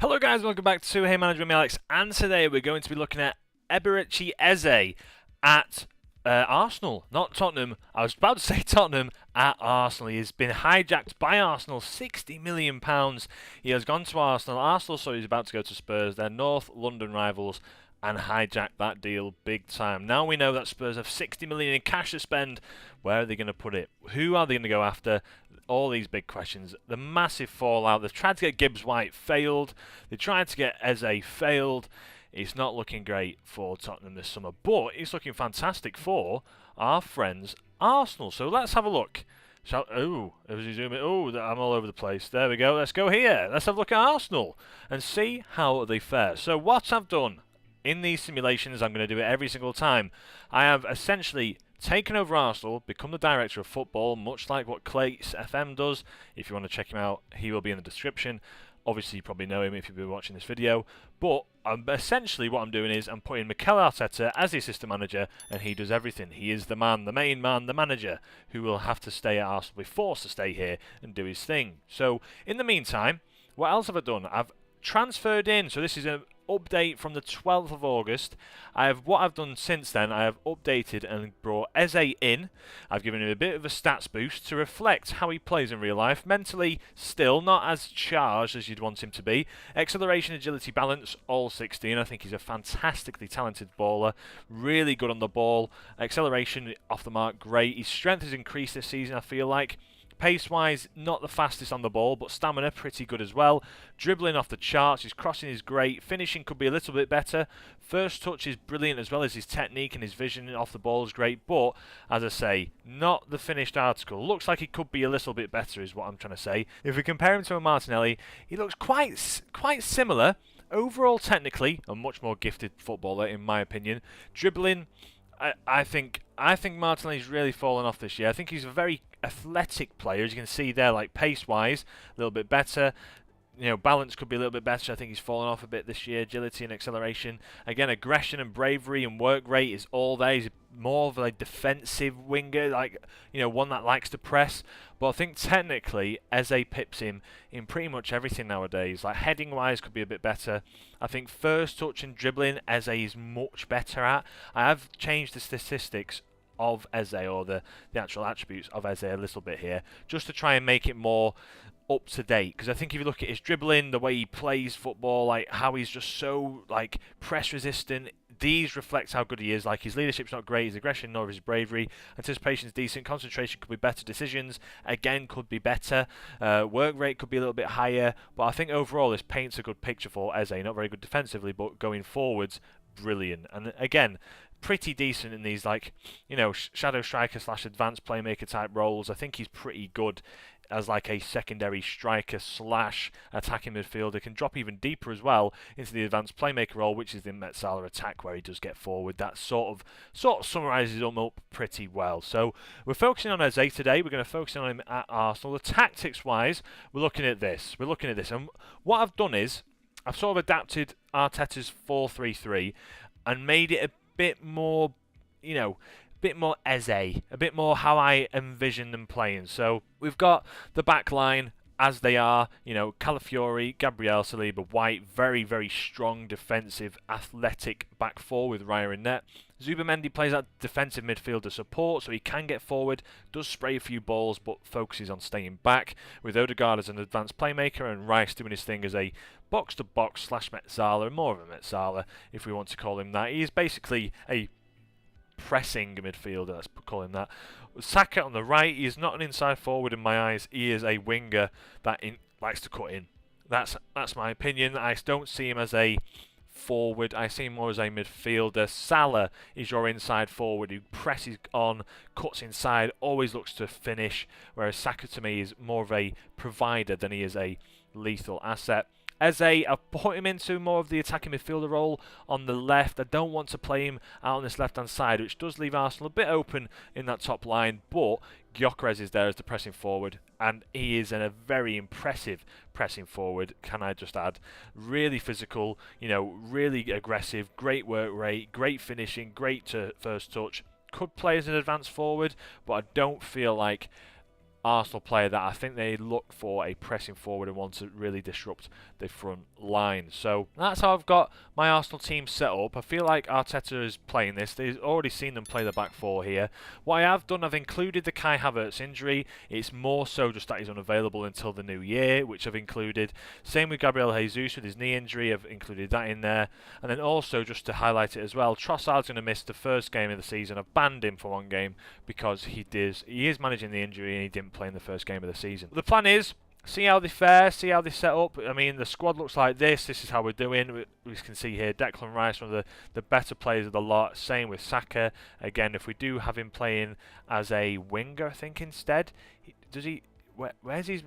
Hello guys, welcome back to Hey Manager, I'm Alex, and today we're going to be looking at Eberechi Eze at Arsenal, not Tottenham. I was about to say Tottenham at Arsenal. He has been hijacked by Arsenal, £60 million. He has gone to Arsenal. Arsenal, so he's about to go to Spurs. They're North London rivals, and hijacked that deal big time. Now we know that Spurs have 60 million in cash to spend. Where are they going to put it? Who are they going to go after? All these big questions. The massive fallout. They've tried to get Gibbs-White, failed. They tried to get Eze, failed. It's not looking great for Tottenham this summer, but it's looking fantastic for our friends Arsenal. So let's have a look. As you zoom in, I'm all over the place. There we go. Let's go here. Let's have a look at Arsenal and see how they fare. So what I've done in these simulations, I'm going to do it every single time. I have essentially taken over Arsenal, become the director of football, much like what Clates FM does. If you want to check him out, he will be in the description. Obviously, you probably know him if you've been watching this video. But essentially what I'm doing is I'm putting Mikel Arteta as the assistant manager, and he does everything. He is the man, the main man, the manager, who will have to stay at Arsenal, be forced to stay here and do his thing. So, in the meantime, what else have I done? I've transferred in, so this is an update from the 12th of August. What I've done since then, I have updated and brought Eze in. I've given him a bit of a stats boost to reflect how he plays in real life. Mentally, still not as charged as you'd want him to be. Acceleration, agility, balance, all 16. I think he's a fantastically talented baller. Really good on the ball. Acceleration, off the mark, great. His strength has increased this season, I feel like. Pace-wise, not the fastest on the ball, but stamina pretty good as well. Dribbling off the charts, his crossing is great. Finishing could be a little bit better. First touch is brilliant, as well as his technique and his vision off the ball is great. But, as I say, not the finished article. Looks like he could be a little bit better is what I'm trying to say. If we compare him to a Martinelli, he looks quite similar. Overall, technically, a much more gifted footballer, in my opinion. Dribbling, I think Martinelli's really fallen off this year. I think he's a very athletic player, as you can see there, like pace-wise, a little bit better. You know, balance could be a little bit better. I think he's fallen off a bit this year. Agility and acceleration. Again, aggression and bravery and work rate is all there. He's more of a defensive winger, like, you know, one that likes to press. But I think technically, Eze pips him in pretty much everything nowadays. Like, heading-wise could be a bit better. I think first touch and dribbling, Eze is much better at. I have changed the statistics of Eze, or the actual attributes of Eze a little bit here, just to try and make it more up to date, because I think if you look at his dribbling, the way he plays football, like how he's just so like press resistant, these reflect how good he is. Like, his leadership's not great, his aggression nor his bravery. Anticipation's decent, concentration could be better, decisions again could be better, work rate could be a little bit higher. But I think overall this paints a good picture for Eze. Not very good defensively, but going forwards, brilliant. And again, pretty decent in these, like, you know, shadow striker / advanced playmaker type roles. I think he's pretty good as like a secondary striker / attacking midfielder. Can drop even deeper as well into the advanced playmaker role, which is the Met Salah attack, where he does get forward. That sort of summarises him up pretty well. So we're focusing on Eze today. We're going to focus on him at Arsenal. The tactics wise, we're looking at this. And what I've done is I've sort of adapted Arteta's 4-3-3 and made it a bit more, you know, bit more Eze, a bit more how I envision them playing. So we've got the back line as they are, you know, Calafiori, Gabriel, Saliba, White, very, very strong defensive, athletic back four with Raya in net. Zubamendi plays that defensive midfielder support, so he can get forward, does spray a few balls, but focuses on staying back, with Odegaard as an advanced playmaker and Rice doing his thing as a box-to-box / Metzala, more of a Metzala, if we want to call him that. He is basically a pressing midfielder, let's call him that. Saka on the right, he is not an inside forward in my eyes. He is a winger that likes to cut in. That's my opinion. I don't see him as a forward. I see him more as a midfielder. Salah is your inside forward who presses on, cuts inside, always looks to finish, whereas Saka to me is more of a provider than he is a lethal asset. Eze, I've put him into more of the attacking midfielder role on the left. I don't want to play him out on this left-hand side, which does leave Arsenal a bit open in that top line, but Gyökeres is there as the pressing forward, and he is a very impressive pressing forward, can I just add. Really physical, you know, really aggressive, great work rate, great finishing, great first touch. Could play as an advanced forward, but I don't feel like Arsenal player that I think they look for a pressing forward and want to really disrupt the front line. So that's how I've got my Arsenal team set up. I feel like Arteta is playing this. They've already seen them play the back four here. What I have done, I've included the Kai Havertz injury. It's more so just that he's unavailable until the new year, which I've included. Same with Gabriel Jesus with his knee injury. I've included that in there. And then also, just to highlight it as well, Trossard's going to miss the first game of the season. I've banned him for one game because he is managing the injury and he didn't play in the first game of the season. The plan is, see how they fare, see how they set up. I mean, the squad looks like this. This is how we're doing. We can see here Declan Rice, one of the better players of the lot. Same with Saka. Again, if we do have him playing as a winger, I think instead, does he... Where's his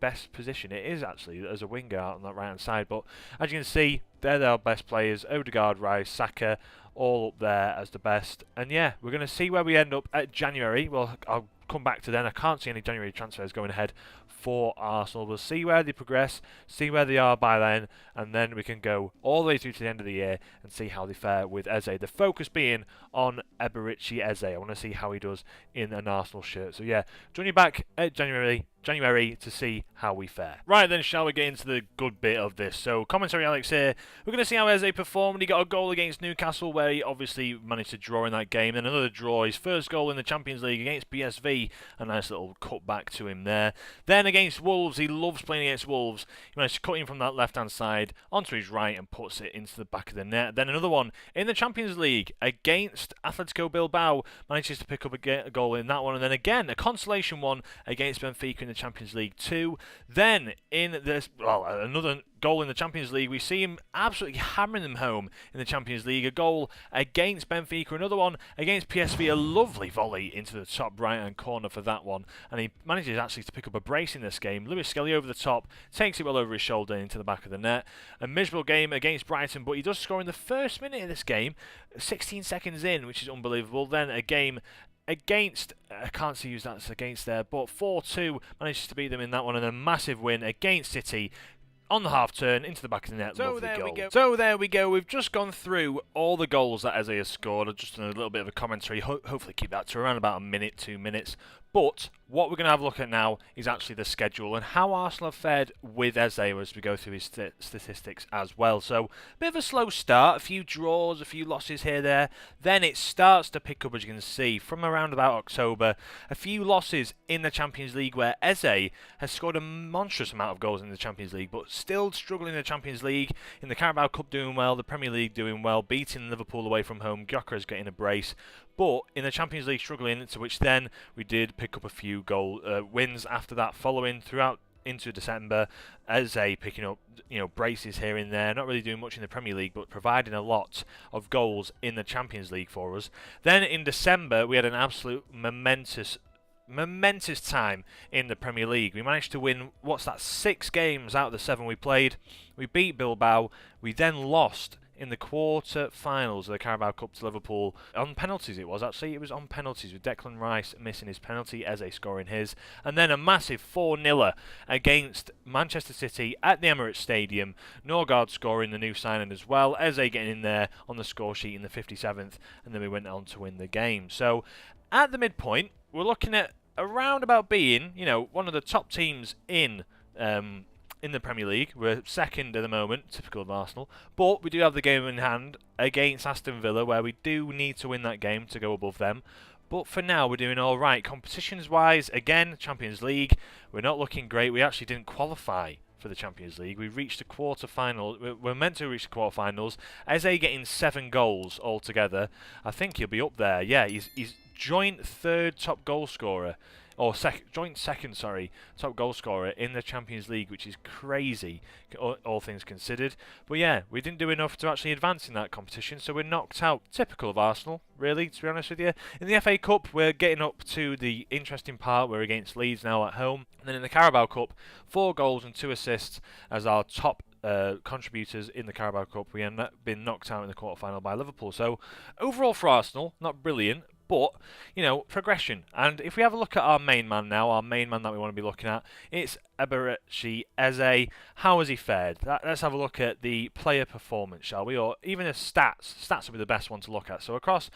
best position? It is actually as a winger out on that right hand side. But as you can see, they're our best players. Odegaard, Rice, Saka, all up there as the best. And yeah, we're going to see where we end up at January. Well, I'll come back to then. I can't see any January transfers going ahead for Arsenal. We'll see where they progress, see where they are by then, and then we can go all the way through to the end of the year and see how they fare with Eze. The focus being on Eberechi Eze. I want to see how he does in an Arsenal shirt. So yeah, join you back at January to see how we fare. Right then, shall we get into the good bit of this? So, commentary Alex here. We're going to see how Eze performed. He got a goal against Newcastle where he obviously managed to draw in that game. Then another draw, his first goal in the Champions League against PSV. A nice little cut back to him there. Then against Wolves, he loves playing against Wolves. He managed to cut in from that left-hand side onto his right and puts it into the back of the net. Then another one in the Champions League against Atletico Bilbao. Manages to pick up a goal in that one. And then again, a consolation one against Benfica in the Champions League 2. Then in this, another goal in the Champions League. We see him absolutely hammering them home in the Champions League. A goal against Benfica, another one against PSV. A lovely volley into the top right-hand corner for that one. And he manages actually to pick up a brace in this game. Lewis Skelly over the top, takes it well over his shoulder into the back of the net. A miserable game against Brighton, but he does score in the first minute of this game, 16 seconds in, which is unbelievable. Then a game against, I can't see who's that's against there, but 4-2 manages to beat them in that one, and a massive win against City on the half turn into the back of the net. So there we go. So there we go. We've just gone through all the goals that Eze has scored. I've just done a little bit of a commentary. Hopefully keep that to around about a minute, 2 minutes. But what we're going to have a look at now is actually the schedule and how Arsenal have fared with Eze as we go through his statistics as well. So, a bit of a slow start, a few draws, a few losses here, there. Then it starts to pick up, as you can see, from around about October. A few losses in the Champions League where Eze has scored a monstrous amount of goals in the Champions League, but still struggling in the Champions League. In the Carabao Cup doing well, the Premier League doing well, beating Liverpool away from home. Gyökeres getting a brace. But in the Champions League struggling, to which then we did pick up a few wins after that, following throughout into December. Eze picking up braces here and there, not really doing much in the Premier League, but providing a lot of goals in the Champions League for us. Then in December we had an absolute momentous time in the Premier League. We managed to win, 6 games out of the 7 we played. We beat Bilbao. We then lost in the quarter-finals of the Carabao Cup to Liverpool. On penalties it was on penalties, with Declan Rice missing his penalty, Eze scoring his. And then a massive 4-0 against Manchester City at the Emirates Stadium. Norgard scoring, the new signing as well. Eze getting in there on the score sheet in the 57th. And then we went on to win the game. So, at the midpoint, we're looking at around about being, one of the top teams in the Premier League. We're second at the moment, typical of Arsenal. But we do have the game in hand against Aston Villa, where we do need to win that game to go above them. But for now, we're doing all right. Competitions-wise, again, Champions League, we're not looking great. We actually didn't qualify for the Champions League. We reached the quarter-final. We're meant to reach the quarter-finals. Eze getting 7 goals altogether. I think he'll be up there. Yeah, he's joint third top goal scorer. Or joint second, top goal scorer in the Champions League, which is crazy, all things considered. But yeah, we didn't do enough to actually advance in that competition, so we're knocked out. Typical of Arsenal, really, to be honest with you. In the FA Cup, we're getting up to the interesting part. We're against Leeds now at home. And then in the Carabao Cup, 4 goals and 2 assists as our top contributors in the Carabao Cup. We have been knocked out in the quarter-final by Liverpool. So overall for Arsenal, not brilliant, but, progression. And if we have a look at our main man now, our main man that we want to be looking at, it's Eberechi Eze. How has he fared? Let's have a look at the player performance, shall we? Or even his stats. Stats will be the best one to look at. So across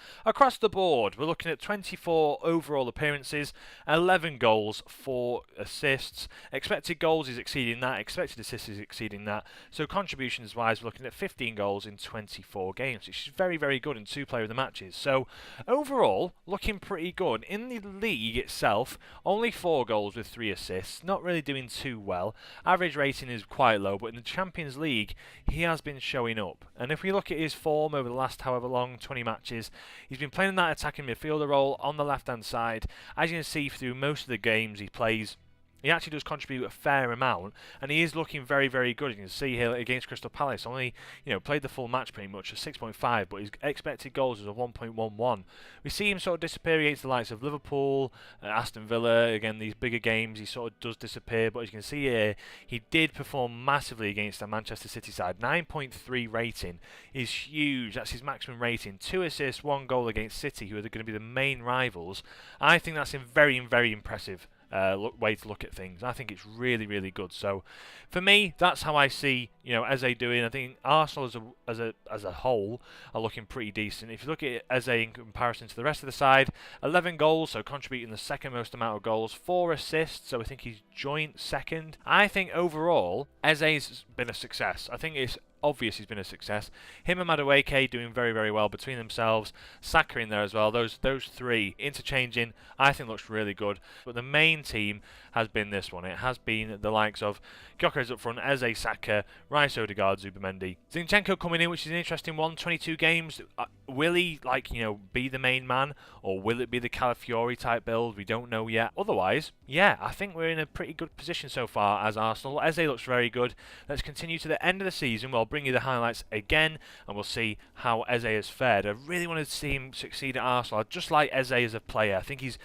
the board, we're looking at 24 overall appearances, 11 goals, 4 assists. Expected goals is exceeding that. Expected assists is exceeding that. So contributions-wise, we're looking at 15 goals in 24 games, which is very, very good in 2 player of the matches. So overall, looking pretty good. In the league itself, only 4 goals with 3 assists. Not really doing too well. Average rating is quite low, but in the Champions League, he has been showing up. And if we look at his form over the last however long, 20 matches, he's been playing that attacking midfielder role on the left-hand side. As you can see through most of the games he plays, he actually does contribute a fair amount, and he is looking very, very good. You can see here against Crystal Palace, only played the full match pretty much at 6.5, but his expected goals is a 1.11. We see him sort of disappear against the likes of Liverpool, Aston Villa. Again, these bigger games, he sort of does disappear, but as you can see here, he did perform massively against the Manchester City side. 9.3 rating is huge. That's his maximum rating. 2 assists, 1 goal against City, who are going to be the main rivals. I think that's a very, very impressive way to look at things. I think it's really, really good. So for me, that's how I see Eze doing. I think Arsenal as a whole are looking pretty decent. If you look at Eze in comparison to the rest of the side, 11 goals, so contributing the second most amount of goals, 4 assists, so I think he's joint second. I think overall Eze's been a success. I think it's obvious he's been a success. Him and Madueke doing very, very well between themselves. Saka in there as well. Those 3 interchanging, I think looks really good. But the main team has been this one. It has been the likes of Gyökeres up front, Eze, Saka, Rice, Odegaard, Zubimendi. Zinchenko coming in, which is an interesting one. 22 games. Will he be the main man, or will it be the Calafiori type build? We don't know yet. Otherwise, yeah, I think we're in a pretty good position so far as Arsenal. Eze looks very good. Let's continue to the end of the season. I'll bring you the highlights again, and we'll see how Eze has fared. I really want to see him succeed at Arsenal. I just like Eze as a player. I think he's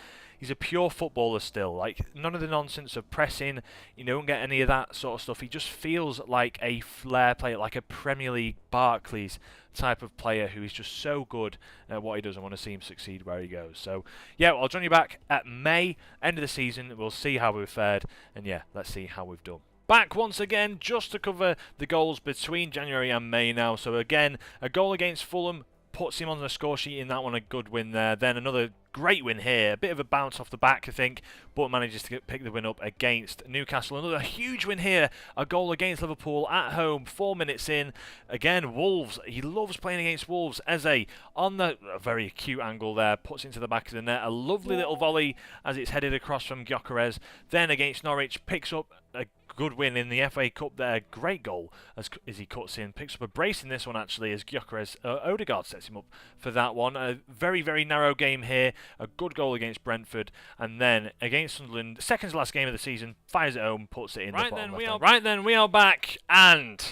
a pure footballer still. Like, none of the nonsense of pressing. You don't get any of that sort of stuff. He just feels like a flair player, like a Premier League Barclays type of player who is just so good at what he does. I want to see him succeed where he goes. So, yeah, I'll join you back at May, end of the season. We'll see how we've fared, and yeah, let's see how we've done. Back once again just to cover the goals between January and May now. So again, a goal against Fulham puts him on the score sheet in that one, a good win there. Then another great win here, a bit of a bounce off the back I think, but manages to pick the win up against Newcastle. Another huge win here, a goal against Liverpool at home, 4 minutes in. Again, Wolves, he loves playing against Wolves. Eze on a very acute angle there, puts into the back of the net, a lovely little volley as it's headed across from Gyökeres. Then against Norwich, picks up a good win in the FA Cup there. Great goal as he cuts in. Picks up a brace in this one actually as Gyökeres. Odegaard sets him up for that one. A very, very narrow game here. A good goal against Brentford. And then against Sunderland, second to last game of the season, fires it home, puts it in the bottom left. Right then, we are back. And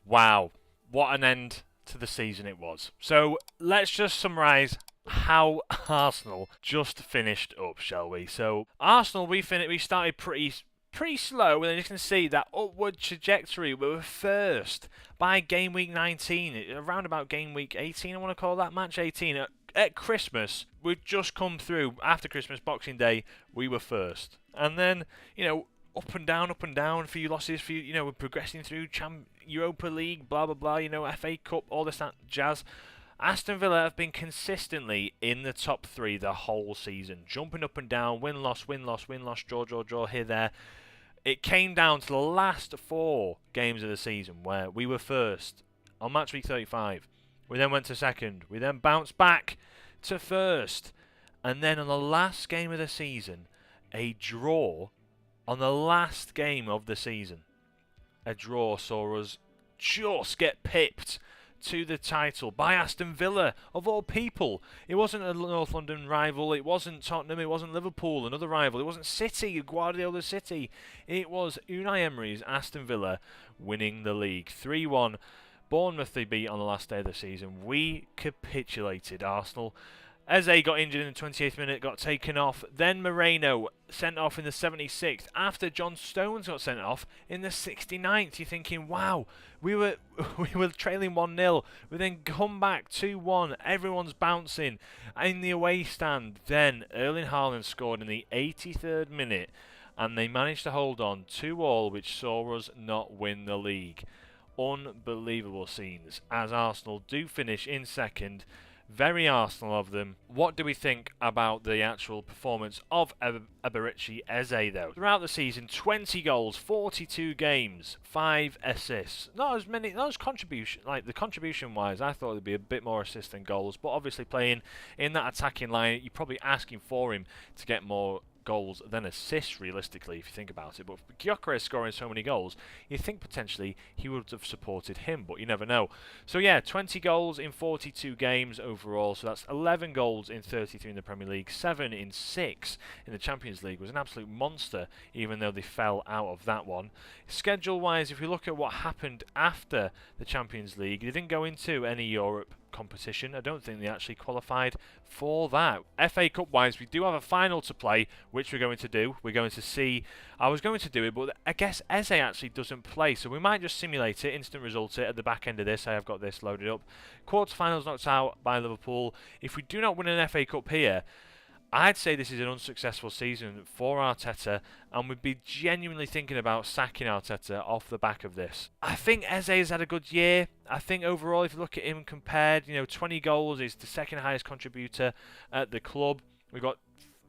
wow, what an end to the season it was. So let's just summarise how Arsenal just finished up, shall we? So Arsenal, we started pretty slow, and you can see that upward trajectory. We were first by game week 19, around about game week 18, I want to call that, match 18. At Christmas, we'd just come through, after Christmas, Boxing Day, we were first. And then, up and down, a few losses, we're progressing through Europa League, blah, blah, blah, FA Cup, all this, that jazz. Aston Villa have been consistently in the top 3 the whole season, jumping up and down, win-loss, win-loss, win-loss, draw, here, there. It came down to the last 4 games of the season where we were first on match week 35. We then went to second. We then bounced back to first. And then on the last game of the season, a draw on the last game of the season. A draw saw us just get pipped to the title by Aston Villa, of all people. It wasn't a North London rival, it wasn't Tottenham, it wasn't Liverpool, another rival, it wasn't City, Guardiola City. It was Unai Emery's Aston Villa winning the league. 3-1. Bournemouth they beat on the last day of the season. We capitulated, Arsenal. Eze got injured in the 28th minute, got taken off. Then Moreno sent off in the 76th. After John Stones got sent off in the 69th, you're thinking, wow, we were trailing 1-0. We then come back 2-1. Everyone's bouncing in the away stand. Then Erling Haaland scored in the 83rd minute. and they managed to hold on 2-2, which saw us not win the league. Unbelievable scenes, as Arsenal do finish in second. Very Arsenal of them. What do we think about the actual performance of Eberechi Eze, though? Throughout the season, 20 goals, 42 games, 5 assists. Not as many, not as contribution, like the contribution-wise, I thought there'd be a bit more assists than goals, but obviously playing in that attacking line, you're probably asking for him to get more goals than assists, realistically, if you think about it. But Gyökeres scoring so many goals, you think potentially he would have supported him, but you never know. So yeah, 20 goals in 42 games overall, so that's 11 goals in 33 in the Premier League, 7 in 6 in the Champions League. Was an absolute monster, even though they fell out of that one. Schedule-wise, if we look at what happened after the Champions League, they didn't go into any Europe competition. I don't think they actually qualified for that. FA Cup wise, we do have a final to play, which we're going to do. We're going to see, I was going to do it, but I guess Eze actually doesn't play, so we might just simulate it, instant result it at the back end of this. I have got this loaded up. Quarterfinals knocked out by Liverpool. If we do not win an FA Cup here, I'd say this is an unsuccessful season for Arteta, and we'd be genuinely thinking about sacking Arteta off the back of this. I think Eze has had a good year. I think overall, if you look at him compared, 20 goals is the second highest contributor at the club. We've got,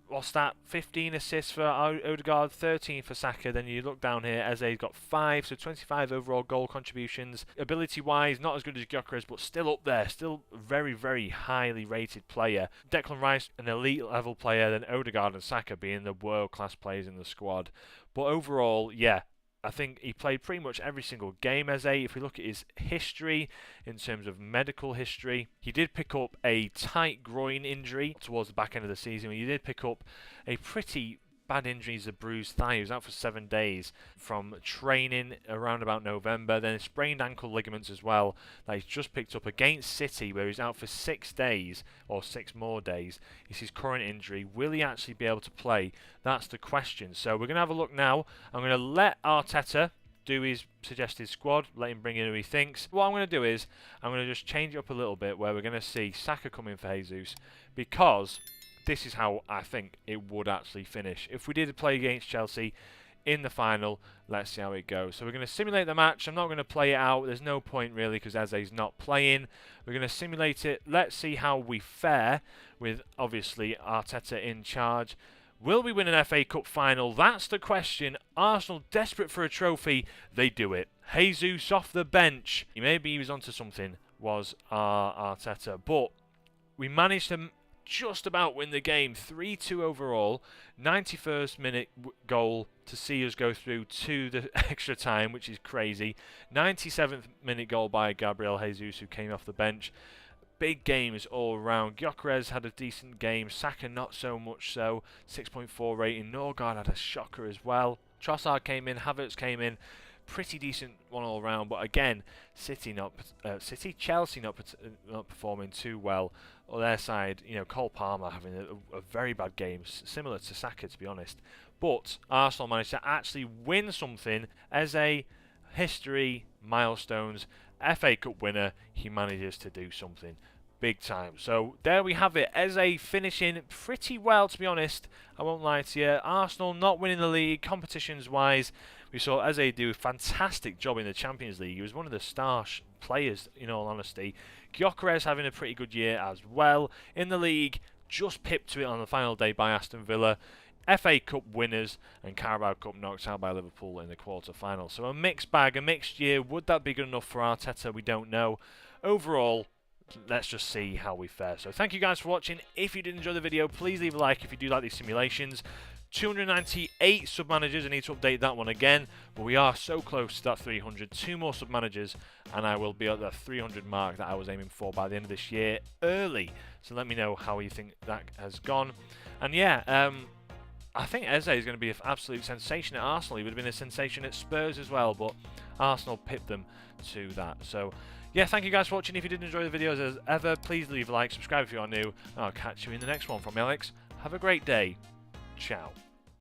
what's that, 15 assists for Odegaard, 13 for Saka. Then you look down here, Eze's got 5, so 25 overall goal contributions. Ability-wise, not as good as Gyökeres, but still up there. Still very, very highly rated player. Declan Rice, an elite level player, then Odegaard and Saka being the world-class players in the squad. But overall, yeah, I think he played pretty much every single game, Eze. If we look at his history, in terms of medical history, he did pick up a tight groin injury towards the back end of the season. He did pick up a pretty bad injury, a bruised thigh. He was out for 7 days from training around about November. Then sprained ankle ligaments as well that he's just picked up against City, where he's out for 6 days or 6 more days. It's his current injury. Will he actually be able to play? That's the question. So we're going to have a look now. I'm going to let Arteta do his suggested squad, let him bring in who he thinks. What I'm going to do is I'm going to just change it up a little bit, where we're going to see Saka come in for Jesus, because this is how I think it would actually finish. If we did play against Chelsea in the final, let's see how it goes. So we're going to simulate the match. I'm not going to play it out. There's no point really, because Eze's not playing. We're going to simulate it. Let's see how we fare with, obviously, Arteta in charge. Will we win an FA Cup final? That's the question. Arsenal desperate for a trophy. They do it. Jesus off the bench. Maybe he was onto something, was Arteta. But we managed to just about win the game. 3-2 overall. 91st minute goal to see us go through to the extra time, which is crazy. 97th minute goal by Gabriel Jesus, who came off the bench. Big games all around. Gyökeres had a decent game. Saka not so much so. 6.4 rating. Norgard had a shocker as well. Trossard came in. Havertz came in. Pretty decent one all round, but again, Chelsea not performing too well. On their side, Cole Palmer having a very bad game, similar to Saka, to be honest. But Arsenal managed to actually win something as a history milestones. FA Cup winner, he manages to do something big time. So there we have it. Eze finishing pretty well, to be honest. I won't lie to you. Arsenal not winning the league competitions wise. We saw Eze do a fantastic job in the Champions League. He was one of the star players, in all honesty. Gyökeres having a pretty good year as well. In the league, just pipped to it on the final day by Aston Villa. FA Cup winners and Carabao Cup knocked out by Liverpool in the quarter-final. So a mixed bag, a mixed year. Would that be good enough for Arteta? We don't know. Overall, let's just see how we fare. So thank you guys for watching. If you did enjoy the video, please leave a like if you do like these simulations. 298 sub-managers. I need to update that one again, but we are so close to that 300. 2 more sub-managers, and I will be at that 300 mark that I was aiming for by the end of this year early. So let me know how you think that has gone. And yeah, I think Eze is going to be an absolute sensation at Arsenal. He would have been a sensation at Spurs as well, but Arsenal pipped them to that. So yeah, thank you guys for watching. If you did enjoy the videos as ever, please leave a like, subscribe if you are new, and I'll catch you in the next one. From me, Alex, have a great day. Ciao.